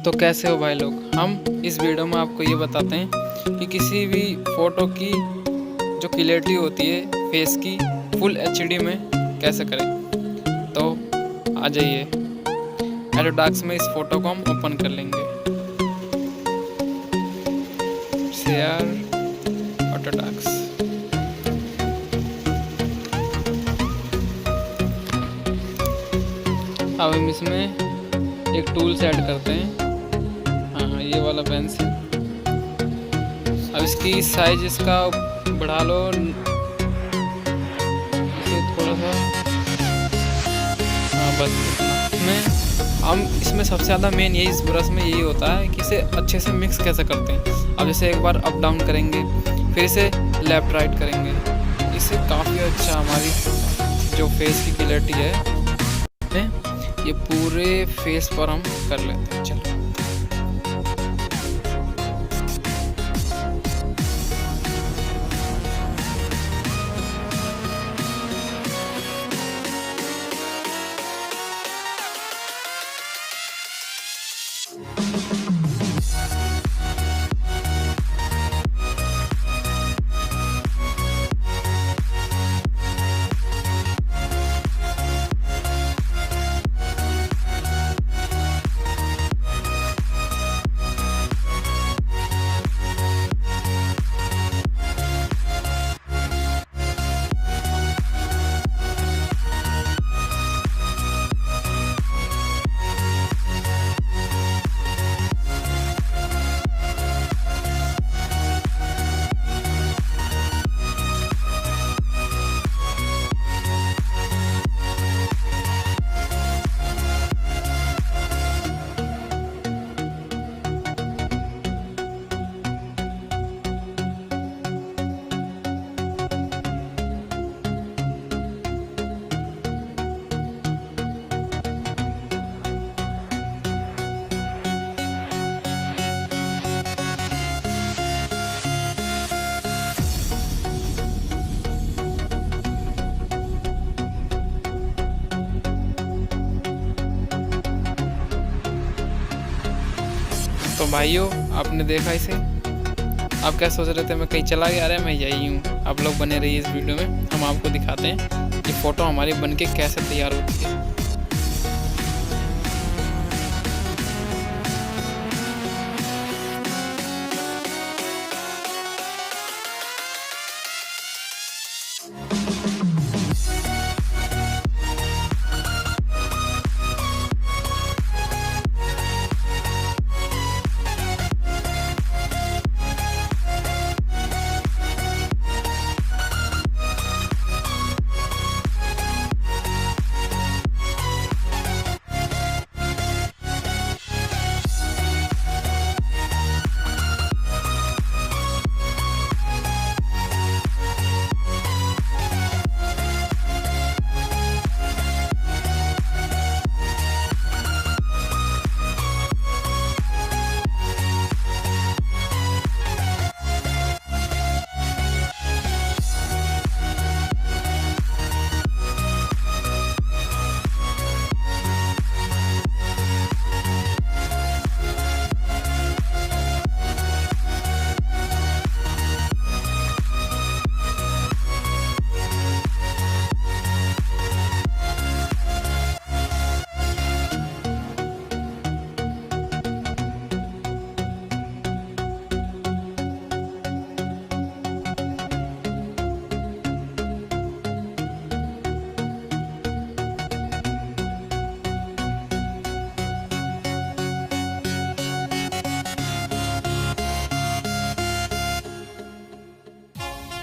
तो कैसे हो भाई लोग, हम इस वीडियो में आपको ये बताते हैं कि किसी भी फ़ोटो की जो क्लियरिटी होती है फेस की फुल एचडी में कैसे करें। तो आ जाइए, एडोडेस्क में इस फ़ोटो को हम ओपन कर लेंगे। शेयर ऑटोडेस्क, अब हम इसमें एक टूल्स ऐड करते हैं। हाँ, ये वाला पेंसिल। अब इसकी साइज इसका बढ़ा लो, इसे थोड़ा सा, हाँ बस इतना। इसमें सबसे ज़्यादा मेन यही इस ब्रश में यही होता है कि इसे अच्छे से मिक्स कैसे करते हैं। अब जैसे एक बार अप डाउन करेंगे, फिर इसे लेफ़्ट राइट करेंगे, इससे काफ़ी अच्छा हमारी जो फेस की क्लियरिटी है ये पूरे फेस पर हम कर लेते हैं। चलो तो भाइयों, आपने देखा इसे। आप क्या सोच रहे थे मैं कहीं चला गया? अरे मैं यही हूँ। आप लोग बने रहिए इस वीडियो में, हम आपको दिखाते हैं कि फ़ोटो हमारी बनके कैसे तैयार होती है।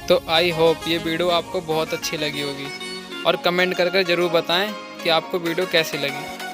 तो आई होप ये वीडियो आपको बहुत अच्छी लगी होगी, और कमेंट कर ज़रूर बताएं कि आपको वीडियो कैसी लगी।